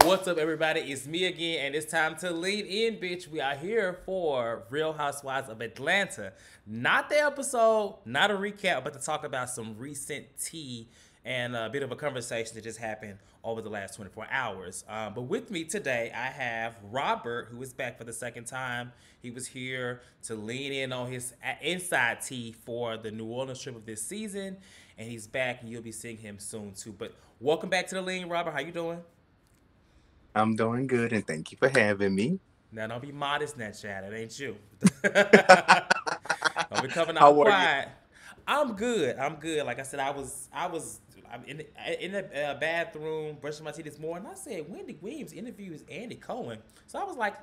What's up, everybody? It's me again, and it's time to lead in, bitch. We are here for Real Housewives of Atlanta. Not the episode, not a recap, but to talk about some recent tea and a bit of a conversation that just happened over the last 24 hours. But with me today, I have Robert, who is back for the second time. He was here to lean in on his inside tea for the New Orleans trip of this season, and he's back, and you'll be seeing him soon, too. But welcome back to the lean, Robert. How you doing? I'm doing good, and thank you for having me. Now don't be modest in that chat. It ain't you. Don't be coming How out are you? quiet. I'm good. I'm good. Like I said, I'm in the bathroom brushing my teeth this morning. I said Wendy Williams interviews Andy Cohen. So I was like,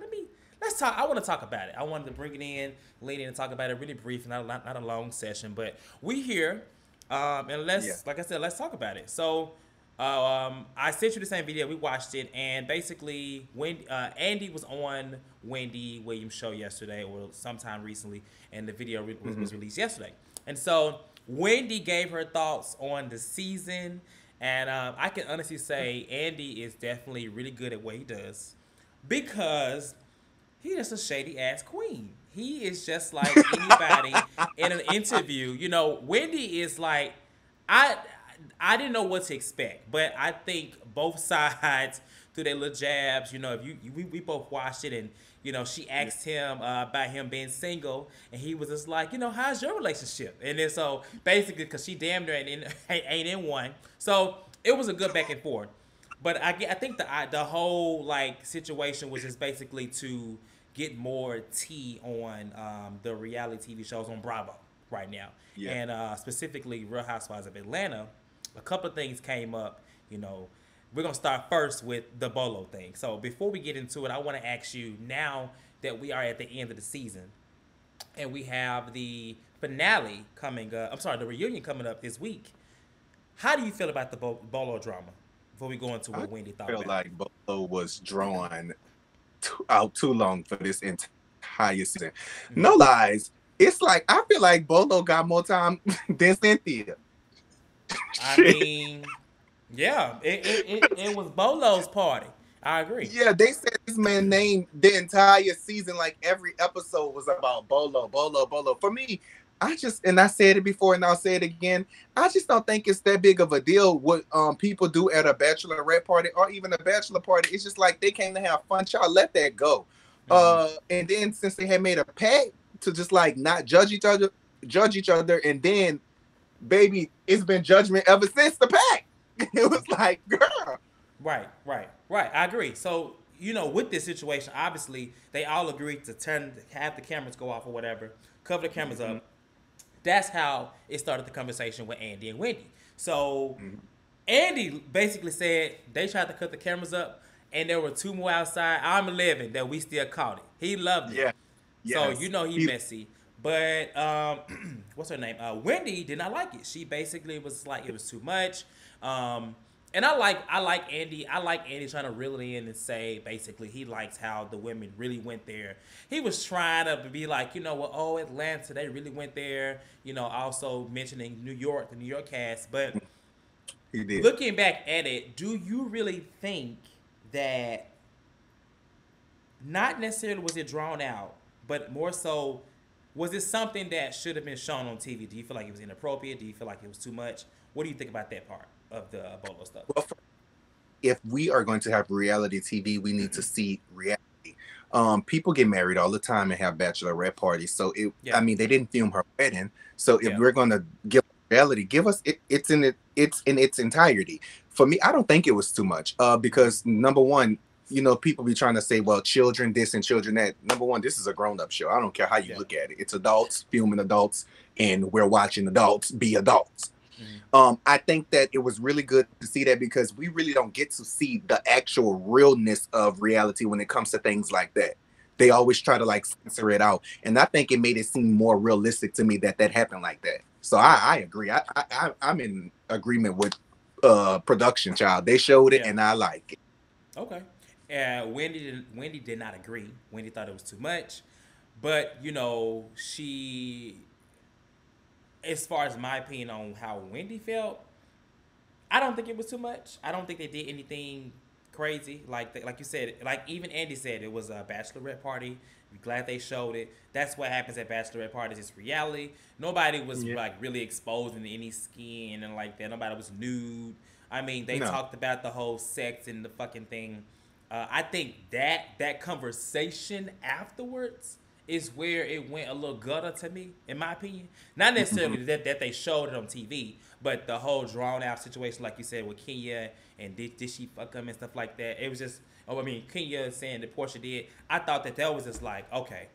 let's talk. I want to talk about it. I wanted to bring it in, lean in, and talk about it really brief, not a long session. But we here, and Yeah. like I said, let's talk about it. So I sent you the same video. We watched it, and basically, when Andy was on Wendy Williams' show yesterday, or sometime recently, and the video was released yesterday. And so Wendy gave her thoughts on the season, and I can honestly say Andy is definitely really good at what he does because he is a shady ass queen. He is just like anybody in an interview. You know, Wendy is like, I I didn't know what to expect, but I think both sides through their little jabs. You know, if we both watched it, and she Yeah. asked him about him being single, and he was just like, how's your relationship? And then so basically, because she damn near ain't in one, so it was a good back and forth. But I think the whole like situation was just basically to get more tea on the reality TV shows on Bravo right now, Yeah. and specifically Real Housewives of Atlanta. A couple of things came up. You know, we're gonna start first with the Bolo thing. So before we get into it, I want to ask you now that we are at the end of the season and we have the finale coming up. I'm sorry, the reunion coming up this week. How do you feel about the Bolo drama? Before we go into I what Wendy thought feel about it. like Bolo was drawn out too long for this entire season. No Mm-hmm. lies. It's like I feel like Bolo got more time than Cynthia. I Shit. mean, yeah, it was Bolo's party. I agree. Yeah, they said this man name the entire season, like every episode was about Bolo, Bolo, Bolo. For me, I said it before and I'll say it again. I just don't think it's that big of a deal what people do at a bachelorette party or even a bachelor party. It's just like they came to have fun. Y'all let that go. Mm-hmm. And then since they had made a pact to just like not judge each other, and then baby, it's been judgment ever since the pact. It was like, girl. Right. I agree. So, with this situation, obviously they all agreed to have the cameras go off or whatever, cover the cameras Mhm, up. That's how it started the conversation with Andy and Wendy. So, mhm. Andy basically said they tried to cut the cameras up, and there were two more outside. I'm 11 that we still caught it. He loved it. Yeah. So Yes. he messy. But what's her name? Wendy did not like it. She basically was like it was too much. Um, and I like Andy. I like Andy trying to reel it in and say basically he likes how the women really went there. He was trying to be like, what, oh, Atlanta, they really went there. Also mentioning New York, the New York cast. But He did. looking back at it, do you really think that not necessarily was it drawn out, but more so, was it something that should have been shown on TV? Do you feel like it was inappropriate? Do you feel like it was too much? What do you think about that part of the Bolo stuff? Well, if we are going to have reality TV, we need to see reality. People get married all the time and have bachelorette parties. So I Yeah, mean, they didn't film her wedding. So if yeah, we're going to give reality, give us it's in its entirety. For me, I don't think it was too much. Because number one, people be trying to say, well, children this and children that. Number one, this is a grown up show. I don't care how you yeah. look at it. It's adults filming adults, and we're watching adults be adults. Mm-hmm. I think that it was really good to see that because we really don't get to see the actual realness of reality when it comes to things like that. They always try to like censor it out, and I think it made it seem more realistic to me that that happened like that. So Yeah, I agree. I'm in agreement with production child. They showed it, yeah. and I like it. Okay. Wendy did not agree. Wendy thought it was too much, but she, as far as my opinion on how Wendy felt, I don't think it was too much. I don't think they did anything crazy. Like you said, like even Andy said, it was a bachelorette party. I'm glad they showed it. That's what happens at bachelorette parties. It's reality. Nobody was Yeah. like really exposing any skin and like that. Nobody was nude. I mean, they No. talked about the whole sex and the fucking thing. I think that conversation afterwards is where it went a little gutter to me, in my opinion. Not necessarily that they showed it on TV, but the whole drawn out situation, like you said, with Kenya and did she fuck him and stuff like that. It was just, oh, I mean, Kenya saying that Portia did. I thought that was just like, okay,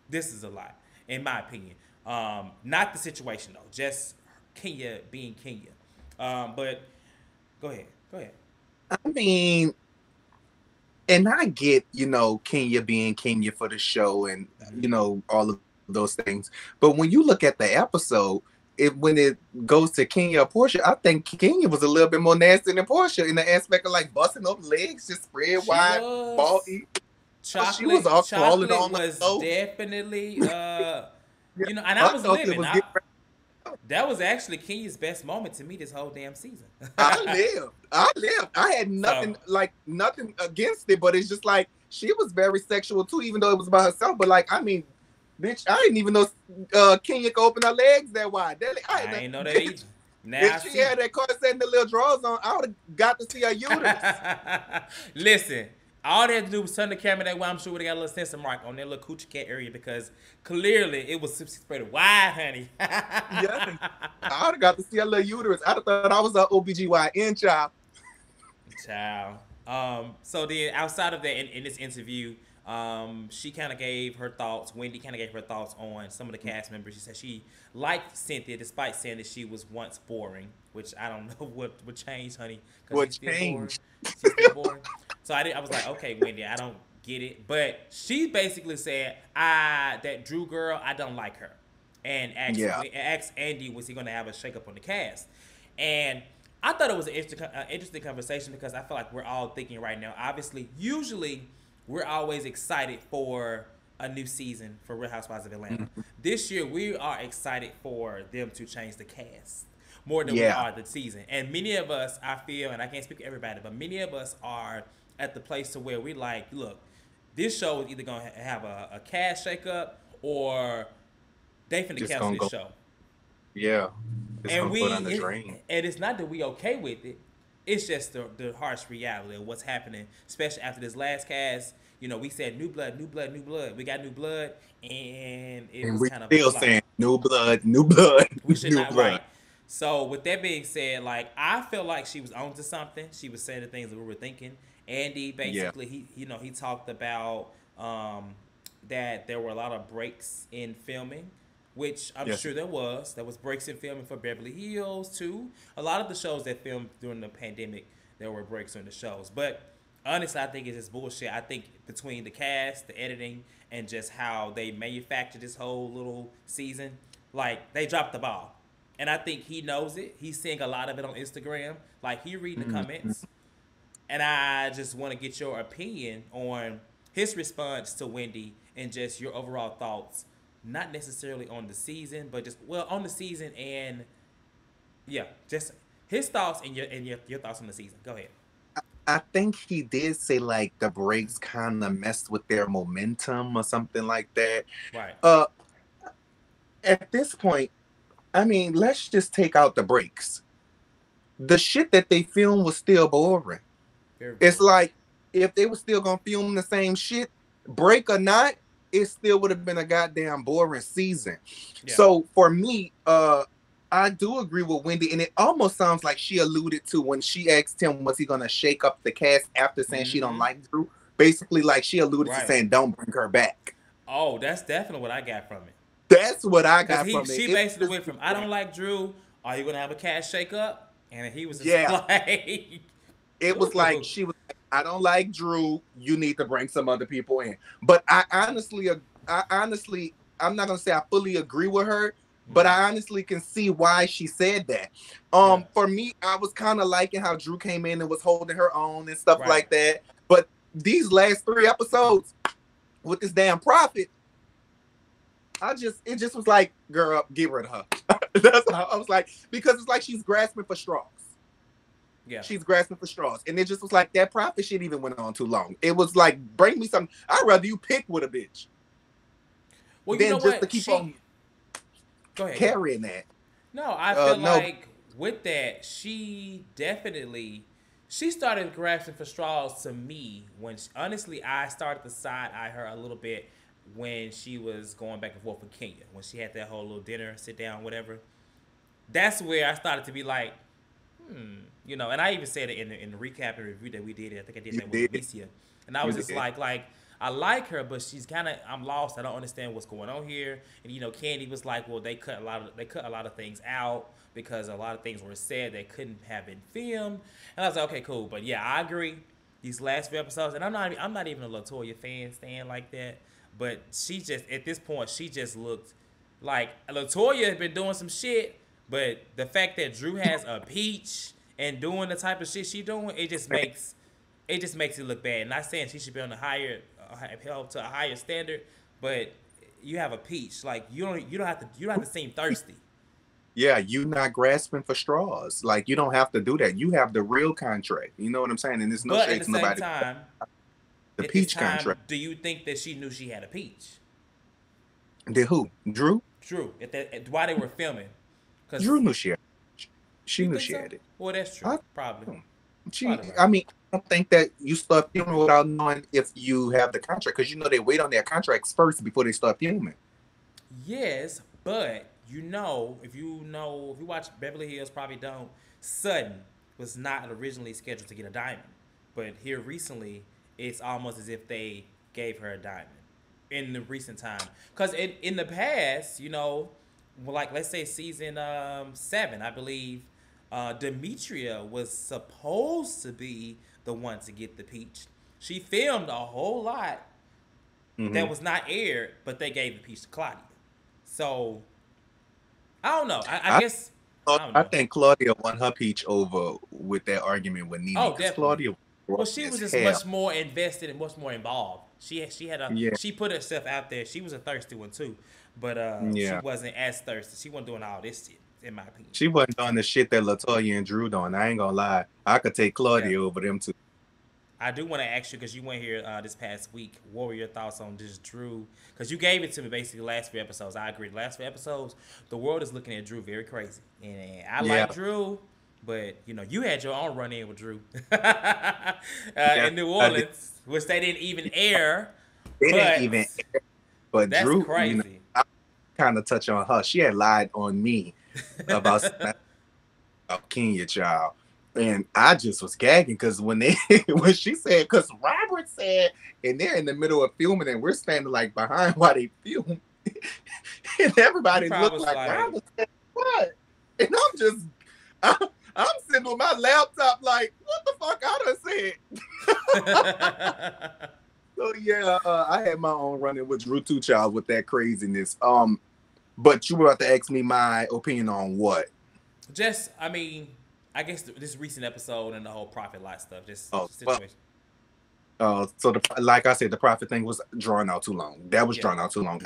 this is a lot, in my opinion. Not the situation though, just Kenya being Kenya. But go ahead, go ahead. I mean, and I get, Kenya being Kenya for the show and, all of those things. But when you look at the episode, when it goes to Kenya or Portia, I think Kenya was a little bit more nasty than Portia in the aspect of like busting up legs, just spread wide, ball. Chocolate, she was all crawling on was the floor. definitely, and I was living. That was actually Kenya's best moment to me this whole damn season. I lived. I had nothing against it, but it's just like she was very sexual too, even though it was about herself. But like, I mean, bitch, I didn't even know Kenya could open her legs that wide. I didn't know that either. Now if she had that corset and the little drawers on, I would have got to see her uterus. Listen, all they had to do was turn the camera that way. I'm sure they got a little sensor mark on their little coochie cat area because clearly it was spread wide, honey. Yeah, I would have got to see her little uterus. I thought I was an OBGYN child. So then outside of that, in this interview, she kind of gave her thoughts. Wendy kind of gave her thoughts on some of the cast members. She said she liked Cynthia despite saying that she was once boring, which I don't know what changed, honey. What changed? She's still boring. So I was like, okay, Wendy, I don't get it. But she basically said, that Drew girl, I don't like her. And asked Andy, was he going to have a shakeup on the cast? And I thought it was an interesting conversation because I feel like we're all thinking right now. Obviously, usually we're always excited for a new season for Real Housewives of Atlanta. This year, we are excited for them to change the cast more than we are the season. And many of us, I feel, and I can't speak for everybody, but many of us are at the place to where we like, look, this show is either going to have a cast shakeup or they finna cancel this show. Yeah. And it's not that we okay with it. It's just the harsh reality of what's happening, especially after this last cast. We said new blood. We got new blood, and was kind of still saying new blood. We should not write. So with that being said, like I feel like she was onto something. She was saying the things that we were thinking. Andy basically, he talked about that there were a lot of breaks in filming, which I'm sure there was. There was breaks in filming for Beverly Hills too. A lot of the shows that filmed during the pandemic, there were breaks in the shows. But honestly, I think it's just bullshit. I think between the cast, the editing, and just how they manufactured this whole little season, like they dropped the ball. And I think he knows it. He's seeing a lot of it on Instagram. Like he reading the comments. And I just want to get your opinion on his response to Wendy and just your overall thoughts. Not necessarily on the season, but just on the season and just his thoughts and your thoughts on the season. Go ahead. I think he did say like the breaks kind of messed with their momentum or something like that. Right. At this point, I mean, let's just take out the breaks. The shit that they filmed was still boring. It's like if they were still gonna film the same shit, break or not, it still would have been a goddamn boring season. Yeah. So for me, I do agree with Wendy, and it almost sounds like she alluded to when she asked him, was he gonna shake up the cast after saying she don't like Drew? Basically, like she alluded to saying, don't bring her back. Oh, that's definitely what I got from it. That's what I got from it. She basically went from, I don't like Drew, are you gonna have a cast shake up? And he was just like it was like she was like, I don't like Drew, you need to bring some other people in. But I honestly, I'm not gonna say I fully agree with her, but I honestly can see why she said that. For me, I was kind of liking how Drew came in and was holding her own and stuff like that. But these last 3 episodes with this damn prophet, it just was like, girl, get rid of her. That's how I was like, because it's like she's grasping for straws. Yeah. she's grasping for straws. And it just was like that prophet shit even went on too long. It was like, bring me some. I'd rather you pick with a bitch Well, you know than just to what? keep on Go ahead, go ahead. carrying that. No, I feel No, like with that, she definitely she started grasping for straws to me when honestly I started to side eye her a little bit when she was going back and forth with Kenya when she had that whole little dinner, sit down, whatever. That's where I started to be like, and I even said it in the recap and review that we did. I think I did you that with did. Amicia, and I You was just did. like I like her, but she's kind of I'm lost. I don't understand what's going on here. And Candy was like, well, they cut a lot of things out because a lot of things were said that couldn't have been filmed. And I was like, okay, cool, but yeah, I agree. These last few episodes, and I'm not even a Latoya fan stand like that, but she just at this point she just looked like Latoya had been doing some shit, but the fact that Drew has a peach and doing the type of shit she doing, it just makes it look bad. Not saying she should be on a held to a higher standard, but you have a peach. Like you don't have to seem thirsty. Yeah, you not grasping for straws. Like you don't have to do that. You have the real contract. You know what I'm saying? And there's no But shade to nobody. The at this peach time, contract. do you think that she knew she had a peach? Did who? Drew? True. While they were filming, Drew because knew she had it. She you knew think she so? had it. Well, that's true. I, Probably. she, Probably right. I mean, I don't think that you start filming without knowing if you have the contract because they wait on their contracts first before they start filming. Yes, but if you watch Beverly Hills, probably don't. Sutton was not originally scheduled to get a diamond, but here recently, it's almost as if they gave her a diamond in the recent time. Because in the past, like let's say season 7, I believe, Demetria was supposed to be the one to get the peach. She filmed a whole lot that was not aired, but they gave the peach to Claudia. So I don't know. I guess I don't I know. think Claudia won her peach over with that argument with Nene Oh, because definitely. Claudia Well, was she was as just hell. much more invested and much more involved. Yeah, She put herself out there. She was a thirsty one too, but she yeah. wasn't as thirsty. She wasn't doing all this shit, in my opinion. She wasn't doing the shit that Latoya and Drew doing. I ain't gonna lie. I could take Yeah. Claudia over them too. I do want to ask you because you went here this past week. What were your thoughts on this Drew? Because you gave it to me basically the last few episodes. I agree. The last few episodes, the world is looking at Drew very crazy, and I Yeah. like Drew, but you had your own run in with Drew Yeah, in New I did. Orleans, which they didn't even air. They didn't But even. But that's Drew, crazy. I kind of touch on her. She had lied on me about Kenya, child, and I just was gagging because when she said, because Robert said, and they're in the middle of filming, and we're standing like behind while they film, and everybody looked like Robert said what, and I'm sitting with my laptop like, what the fuck I done said. So yeah, I had my own running with Drew Two Child with that craziness. But you were about to ask me my opinion on what? Just, I guess this recent episode and the whole Prophet lot stuff, Well, situation. so like I said, the Prophet thing was drawn out too long. That was drawn out too long.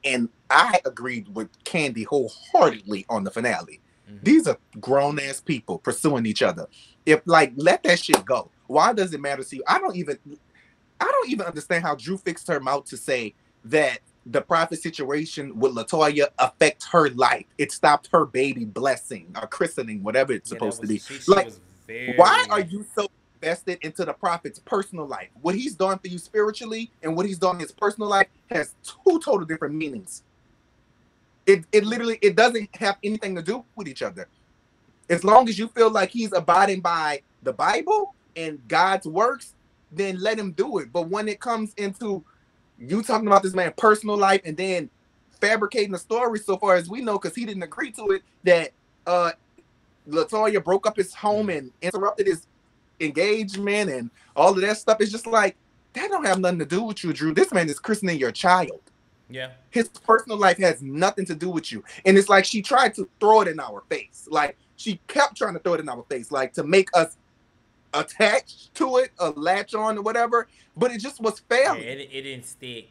And I agreed with Candy wholeheartedly on the finale. Mm-hmm. These are grown ass people pursuing each other. If let that shit go. Why does it matter to you? I don't even understand how Drew fixed her mouth to say that the Prophet situation with Latoya affect her life. It stopped her baby blessing or christening, whatever it's supposed to be. Why are you so invested into the Prophet's personal life? What he's done for you spiritually and what he's done in his personal life has two total different meanings. It literally doesn't have anything to do with each other. As long as you feel like he's abiding by the Bible and God's works, then let him do it. But when it comes into you talking about this man's personal life and then fabricating the story, so far as we know, because he didn't agree to it, that Latoya broke up his home and interrupted his engagement and all of that stuff, it's just like, that don't have nothing to do with you, Drew. This man is christening your child. Yeah. His personal life has nothing to do with you. And it's like she tried to throw it in our face. Like, she kept trying to throw it in our face, like to make us attached to it, a latch on or whatever, but it just was failing. Yeah, it didn't stick.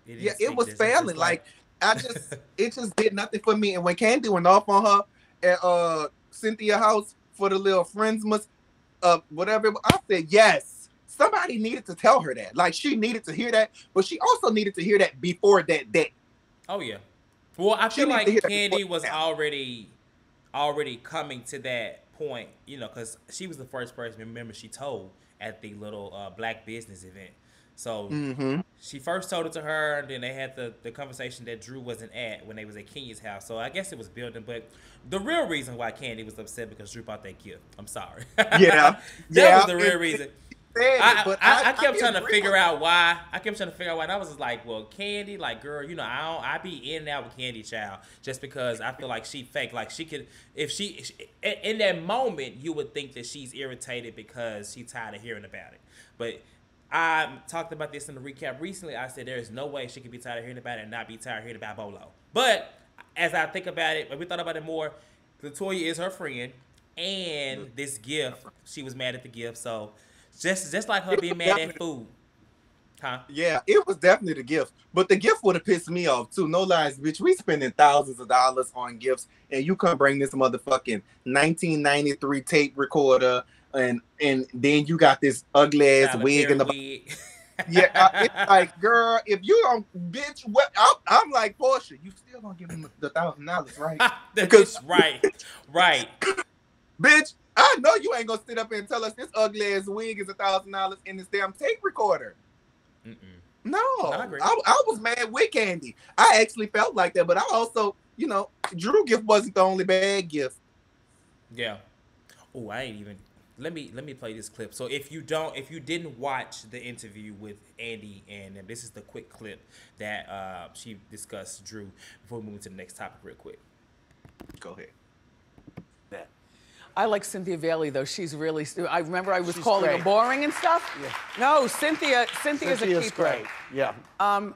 It was failing. Like it just did nothing for me. And when Candy went off on her at Cynthia house for the little friendsmas, whatever. I said yes. Somebody needed to tell her that. Like she needed to hear that, but she also needed to hear that before that day. Oh yeah. Well, I She feel needed to like hear that Candy before was that. already coming to that point, you know, because she was the first person, remember, she told at the little black business event. So Mm-hmm. she first told it to her, and then they had the conversation that Drew wasn't at when they was at Kenya's house. So I guess it was building, but the real reason why Candy was upset because Drew bought that gift. I'm sorry. Yeah. That was the real reason. I kept trying to agree figure with out why. I kept trying to figure out why. And I was just like, well, Candy, like, girl, you know, I be in and out with Candy Child just because I feel like she fake. Like, she could, if she, in that moment, you would think that she's irritated because she's tired of hearing about it. But I talked about this in the recap recently. I said there is no way she could be tired of hearing about it and not be tired of hearing about Bolo. But as I think about it, when we thought about it more, Latoya is her friend, and this gift, she was mad at the gift, so. Just like her being mad at food. Huh? Yeah, it was definitely the gift. But the gift would have pissed me off too. No lies, bitch. We spending thousands of dollars on gifts, and you come bring this motherfucking 1993 tape recorder, and then you got this ugly ass Tyler wig Perry in the wig. yeah. It's like, girl, if you don't, bitch, what? I'm like, Portia, you still gonna give him the $1,000, right? Because right. Bitch, I know you ain't gonna sit up and tell us this ugly ass wig is $1,000 in this damn tape recorder. Mm-mm. No, I agree. I was mad with Candy. I actually felt like that, but I also, you know, Drew gift wasn't the only bad gift. Yeah. Oh, I ain't even. Let me play this clip. So if you didn't watch the interview with Andy, and this is the quick clip that she discussed Drew before we move to the next topic real quick. Go ahead. I like Cynthia Bailey though. She's really. I remember I was She's calling great. her boring and stuff. Yeah. No, Cynthia's a Cynthia's keeper. great. Yeah. I'm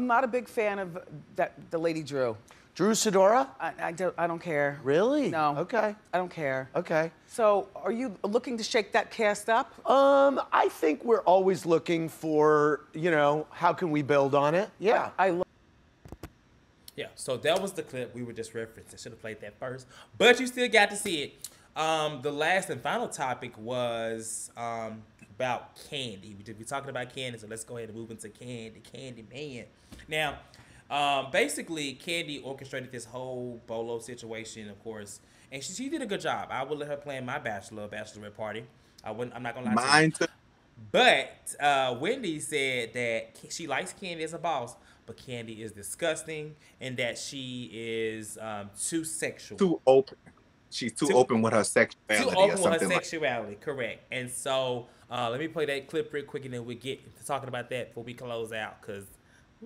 not a big fan of the lady Drew. Drew Sidora? I don't care. Really? No. Okay. I don't care. Okay. So, are you looking to shake that cast up? I think we're always looking for, you know, how can we build on it? Yeah. Yeah, so that was the clip we were just referencing. Should have played that first, but you still got to see it. The last and final topic was about Candy. We talking about Candy, so let's go ahead and move into Candy Man. Now, basically, Candy orchestrated this whole Bolo situation, of course, and she did a good job. I would let her plan my bachelorette party. I'm not gonna lie to you. Mine too. But Wendy said that she likes Candy as a boss, but Candy is disgusting and that she is too sexual. Too open. She's too open with her sexuality. Too open or with her something sexuality, correct. And so let me play that clip real quick and then we'll get to talking about that before we close out, because,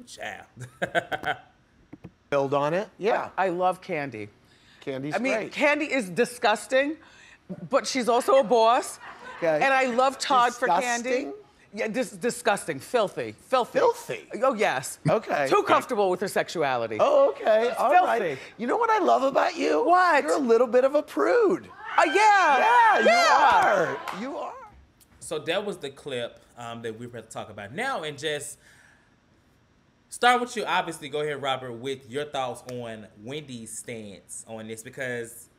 child. Build on it? Yeah. I love Candy. Candy's I mean, great. Candy is disgusting, but she's also a boss. Okay. And I love Todd for Candy. Disgusting? Yeah, disgusting, filthy. Filthy? Oh yes. Okay. Too comfortable with her sexuality. Oh, okay. All right. filthy. You know what I love about you? What? You're a little bit of a prude. Yeah. Yeah, you are. So that was the clip that we were going to talk about now, and just start with you. Obviously, go ahead, Robert, with your thoughts on Wendy's stance on this, because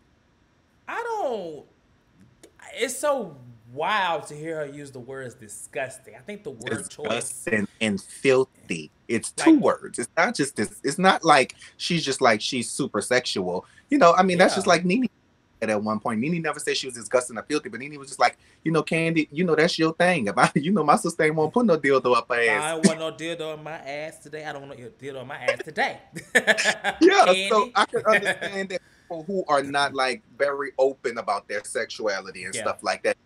it's so wild to hear her use the words disgusting. I think the word choice disgusting and filthy. It's two words. It's not just this. It's not like she's super sexual. You know, I mean, that's just like Nene at one point. Nene never said she was disgusting or filthy, but Nene was just like, you know, Candy, you know, that's your thing. If my sister ain't won't put no dildo up her ass. I don't want no dildo in my ass today. I don't want no dildo in my ass today. Yeah, Candy. so I can understand that people who are not like very open about their sexuality and stuff like that,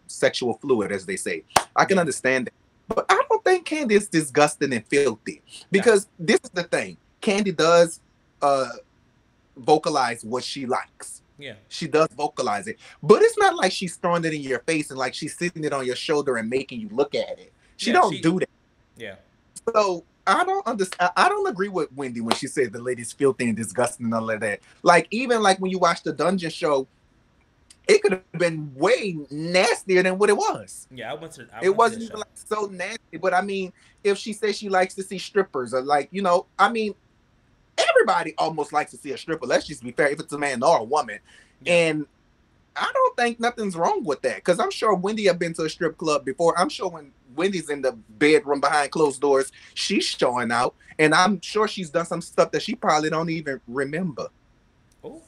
sexual fluid, as they say. I can understand that. But I don't think Candy is disgusting and filthy, because this is the thing. Candy does vocalize what she likes. Yeah. She does vocalize it. But it's not like she's throwing it in your face and like she's sitting it on your shoulder and making you look at it. She don't do that. Yeah. So I don't understand. I don't agree with Wendy when she said the lady's filthy and disgusting and all of that. Like, even like when you watch the Dungeon show, it could have been way nastier than what it was. Yeah, It wasn't even like so nasty. But I mean, if she says she likes to see strippers, or like, you know, I mean, everybody almost likes to see a stripper. Let's just be fair, if it's a man or a woman. Yeah. And I don't think nothing's wrong with that because I'm sure Wendy have been to a strip club before. I'm sure when Wendy's in the bedroom behind closed doors, she's showing out, and I'm sure she's done some stuff that she probably don't even remember. Oh.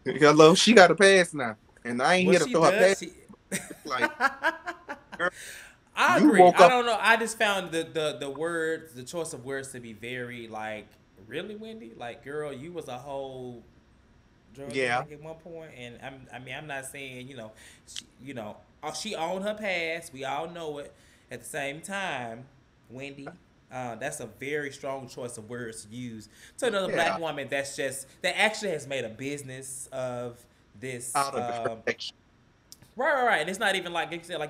Hello, she got a pass now, and I ain't Well, here to she throw her does. pass. Like, girl, I you agree. woke I up. don't know. I just found the words, the choice of words to be very like, really, Wendy? Like, girl, you was a whole drug Yeah. addict at one point, and I mean, I'm not saying, she owned her past. We all know it. At the same time, Wendy, that's a very strong choice of words to use to another Yeah. black woman that actually has made a business of this. Out of the protection. Right. And it's not even like you said.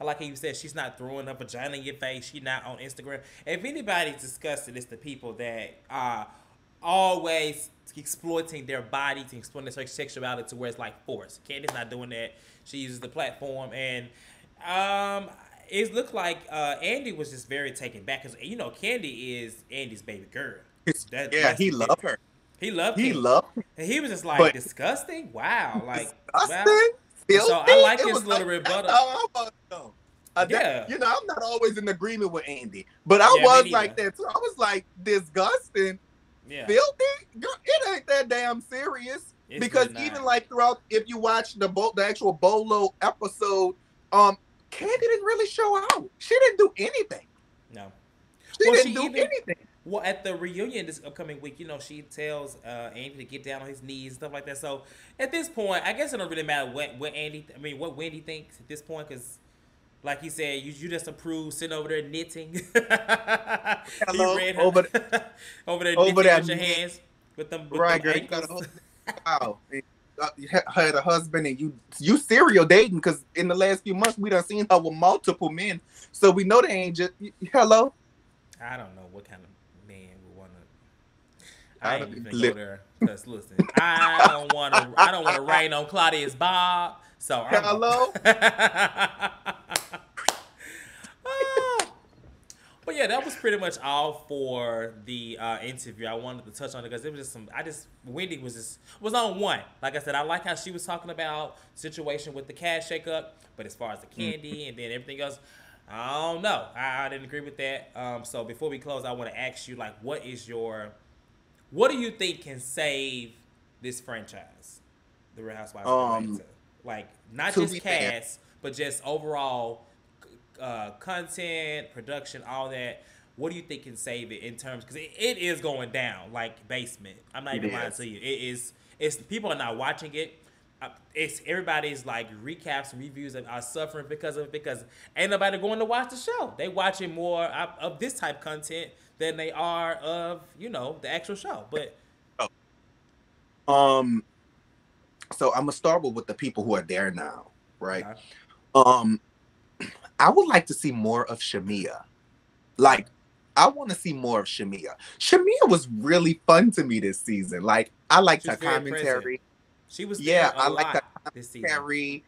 I like how you said she's not throwing her vagina in your face. She's not on Instagram. If anybody's disgusted, it's the people that are always exploiting their body, to exploiting their sexuality to where it's like forced. Candy's not doing that. She uses the platform, and it looked like Andy was just very taken back because Candy is Andy's baby girl. Yeah, he loved her. He loved He Candy. loved her. And he was just like But disgusting. Wow, like disgusting. wow. Filthy. So I like It his was little like, rebuttal. that's how I was, though. Yeah. I'm not always in agreement with Andy, but I Yeah, me was neither. like that too. I was like, disgusting, Yeah. filthy. Girl, it ain't that damn serious. It's Because really even not. like throughout, if you watch the actual Bolo episode, Candy didn't really show out. She didn't do anything. No. She Well, didn't she do even- anything. Well, at the reunion this upcoming week, she tells Andy to get down on his knees and stuff like that. So at this point, I guess it don't really matter what what Wendy thinks at this point, because like he said, you just approve sitting over there knitting. Hello, He read her, over over there over knitting there with your knit- hands with them Right, them girl. You got ankles. wow. You had a husband and you serial dating because in the last few months we done seen her with multiple men, so we know they ain't just hello. I don't know what kind of man would want to. I I don't ain't even li- go there because listen, I don't want to rain on Claudia's Bob. So I'm Hello? But yeah, that was pretty much all for the interview. I wanted to touch on it because it was just Wendy was on one. Like I said, I like how she was talking about situation with the cash shakeup, but as far as the candy and then everything else, I don't know. I didn't agree with that. So before we close, I want to ask you, like, what do you think can save this franchise, The Real Housewives of Atlanta? Like, not to just be fair- cast, but just overall content, production, all that. What do you think can save it in terms? Because it is going down like basement. I'm not It even lying is. to you. It is. It's people are not watching it. It's everybody's like recaps and reviews are suffering because of it, because ain't nobody going to watch the show. They watching more of this type content than they are of the actual show. But So I'm gonna start with the people who are there now, right? Okay. I would like to see more of Shamia. Like, I want to see more of Shamia. Shamia was really fun to me this season. Like, I liked She her was very commentary. she was Yeah, there I a like lot that this season. Commentary,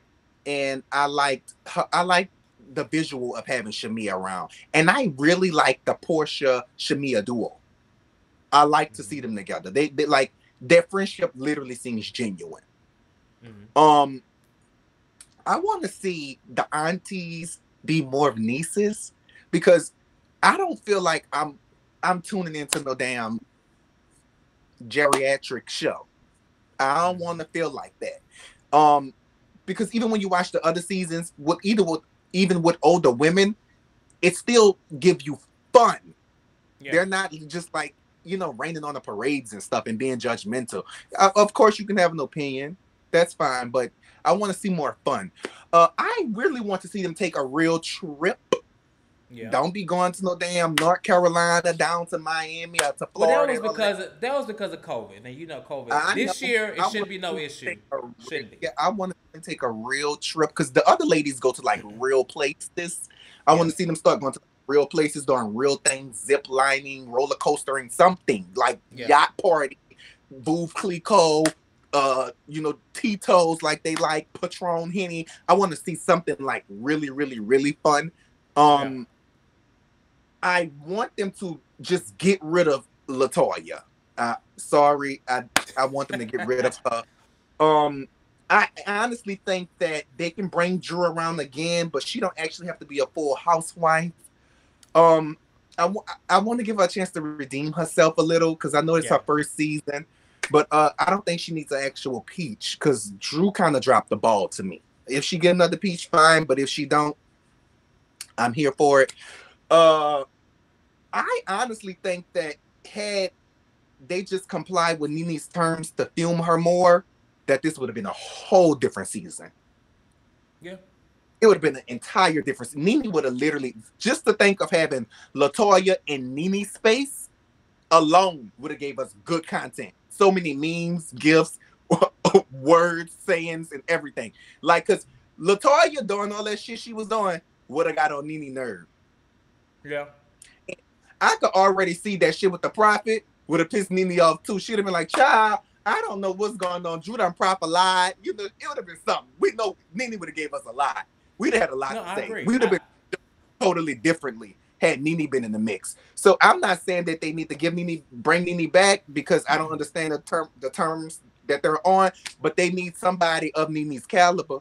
and I liked her. I liked the visual of having Shamia around, and I really like the Portia Shamia duo. I like to see them together. They like their friendship literally seems genuine. Mhm. I want to see the aunties be more of nieces because I don't feel like I'm tuning into no damn geriatric show. I don't want to feel like that. Because even when you watch the other seasons, even with older women, it still give you fun. Yeah. They're not just like raining on the parades and stuff and being judgmental. Of course, you can have an opinion. That's fine, but I want to see more fun. I really want to see them take a real trip. Yeah. Don't be going to no damn North Carolina, down to Miami, or to Well, Florida. that was because of COVID. Now COVID. I This know. year it I shouldn't be no want to issue. take Shouldn't be. Yeah, I want to take a real trip because the other ladies go to like real places. I want to see them start going to real places, doing real things, zip lining, roller coastering, something like yacht party, Veuve Clicquot, Tito's, like they like Patron Henny. I want to see something like really, really, really fun. I want them to just get rid of LaToya. Sorry, I want them to get rid of her. I honestly think that they can bring Drew around again, but she don't actually have to be a full housewife. Um, I want to give her a chance to redeem herself a little because I know it's Yeah. her first season, but I don't think she needs an actual peach because Drew kind of dropped the ball to me. If she get another peach, fine, but if she don't, I'm here for it. I honestly think that had they just complied with Nene's terms to film her more, that this would have been a whole different season. Yeah. It would have been an entire difference. Nene would have literally, just to think of having LaToya in Nene's space alone would have gave us good content. So many memes, gifs, words, sayings, and everything. Like, because LaToya doing all that shit she was doing would have got on Nene nerve. Yeah. I could already see that shit with the prophet would have pissed Nene off too. She'd have been like, child, I don't know what's going on. Drew done prophet lied. You know, it would have been something. We know Nene would have gave us a lie. We'd have had a lot No, to I say. agree. We would have been totally differently had Nene been in the mix. So I'm not saying that they need to bring Nene back because I don't understand the terms that they're on, but they need somebody of Nene's caliber.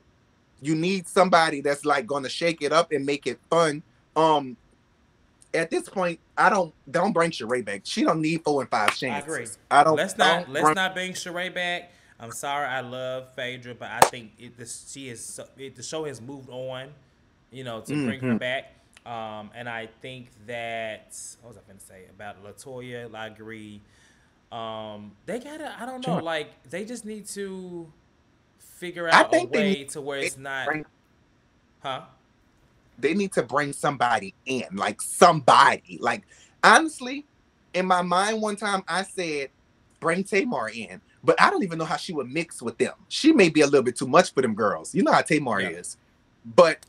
You need somebody that's like going to shake it up and make it fun. At this point, don't bring Sheree back. She don't need 4 and 5 chances. I agree. Let's not bring Sheree back. I'm sorry, I love Phaedra, but I think the show has moved on, to bring her back. And I think that what was I going to say about LaToya? I agree. They gotta. I don't know. Like they just need to figure out a way to where it's not. They need to bring somebody in, like somebody. Like honestly, in my mind, one time I said, bring Tamar in, but I don't even know how she would mix with them. She may be a little bit too much for them girls. You know how Tamar is. But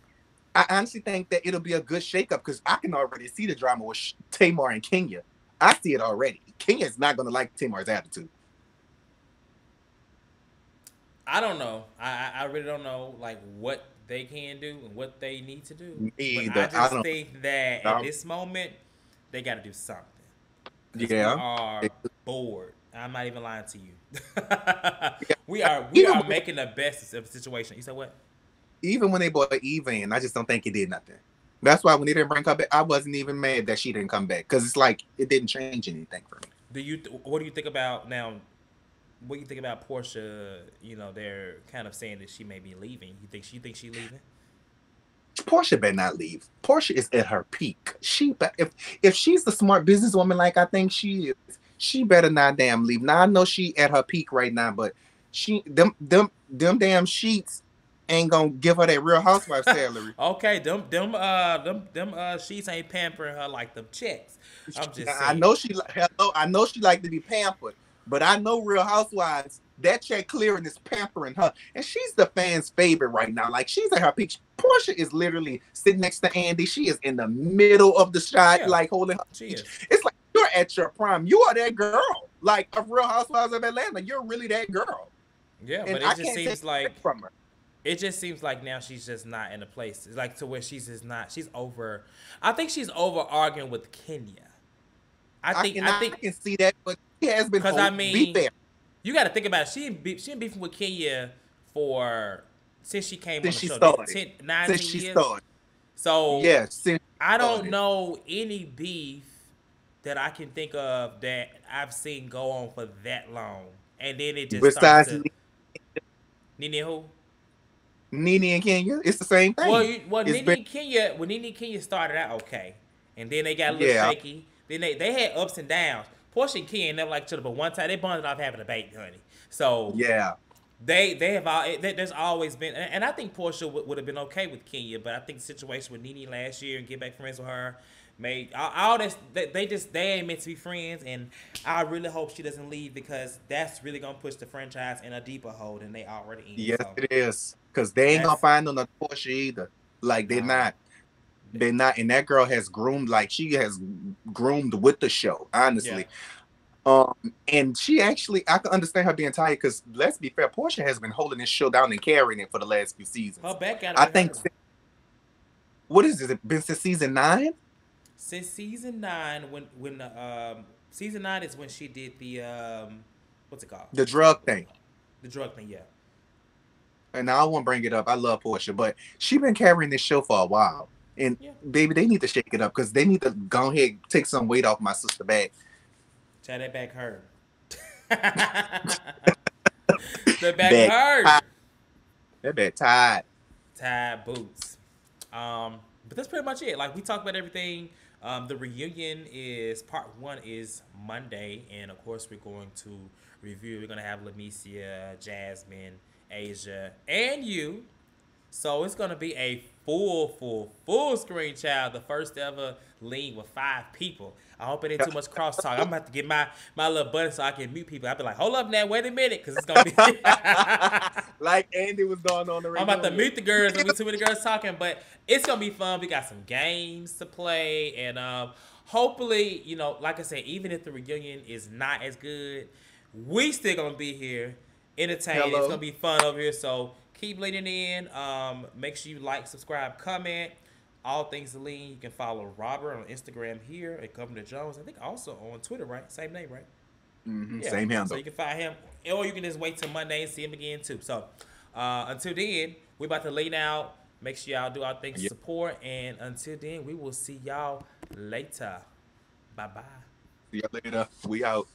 I honestly think that it'll be a good shakeup because I can already see the drama with Tamar and Kenya. I see it already. Kenya's not going to like Tamar's attitude. I don't know. I really don't know like what they can do and what they need to do. But I just think that at this moment they got to do something. Yeah, we are bored. I'm not even lying to you. We are making the best of the situation. You said what? Even when they brought Eva in, I just don't think it did nothing. That's why when they didn't bring her back, I wasn't even mad that she didn't come back because it's like it didn't change anything for me. What do you think about now? What do you think about Portia? They're kind of saying that she may be leaving. You think she leaving? Portia better not leave. Portia is at her peak. If she's the smart businesswoman like I think she is, she better not damn leave. Now I know she at her peak right now, but them damn sheets ain't gonna give her that Real Housewife salary. Okay, them sheets ain't pampering her like them checks. I'm just saying. I know she like to be pampered. But I know Real Housewives, that check clearing is pampering her. And she's the fans' favorite right now. Like, she's at her peak. Portia is literally sitting next to Andy. She is in the middle of the shot, like, holding her peach. It's like, you're at your prime. You are that girl. Like, of Real Housewives of Atlanta. You're really that girl. Yeah, and but it just seems like... from her. It just seems like now she's just not in a place. It's like to where she's just not... She's over... I think she's over arguing with Kenya. I can see that, but he has been there. You got to think about it. She been beefing with Kenya since she came on the show. Started. 19 since years. She started. So yes, I don't know any beef that I can think of that I've seen go on for that long, and then it just starts to... Nene who? Nene and Kenya. It's the same thing. Well, Nene and Kenya started out okay, and then they got a little shaky. Then they had ups and downs. Portia and Kenya never liked each other, but one time they bonded off having a baby, honey. So yeah, there's always been, and I think Portia would have been okay with Kenya, but I think the situation with Nene last year and get back friends with her made all this. They ain't meant to be friends, and I really hope she doesn't leave because that's really gonna push the franchise in a deeper hole than they already in. Yes, it is, because they ain't gonna find on the Portia either. Like they're not. They're not, and that girl has groomed, like she has groomed with the show, honestly. Yeah. And she actually, I can understand her being tired because let's be fair, Portia has been holding this show down and carrying it for the last few seasons. Her back got I think. What is it? Been since season 9? Since season 9, when Season 9 is when she did the what's it called? The drug thing. The drug thing, yeah. And I won't bring it up. I love Portia, but she been carrying this show for a while. And Yeah. baby, they need to shake it up because they need to go ahead and take some weight off my sister back. Tell that back hurt. The back hurt. That back tired. Tied boots. But that's pretty much it. Like we talked about everything. The reunion is part 1 is Monday, and of course we're going to review. We're gonna have Lamicia, Jasmine, Asia, and you. So it's gonna be a full screen, child. The first ever lean with 5 people. I hope it ain't too much crosstalk. I'm about to get my little button so I can mute people. I'll be like, hold up now, wait a minute, because it's gonna be Like Andy was going on the radio. I'm about to mute the girls. There'll be too many girls talking, but it's gonna be fun. We got some games to play, and hopefully, you know, like I said, even if the reunion is not as good, we still gonna be here, entertaining. Hello. It's gonna be fun over here. So keep leaning in. Make sure you like, subscribe, comment. All things lean. You can follow Robert on Instagram here at Governor Jones. I think also on Twitter, right? Same name, right? Mm-hmm. Yeah. Same handle. So you can find him, or you can just wait till Monday and see him again too. So until then, we're about to lean out. Make sure y'all do our things to support, and until then, we will see y'all later. Bye bye. See you later. We out.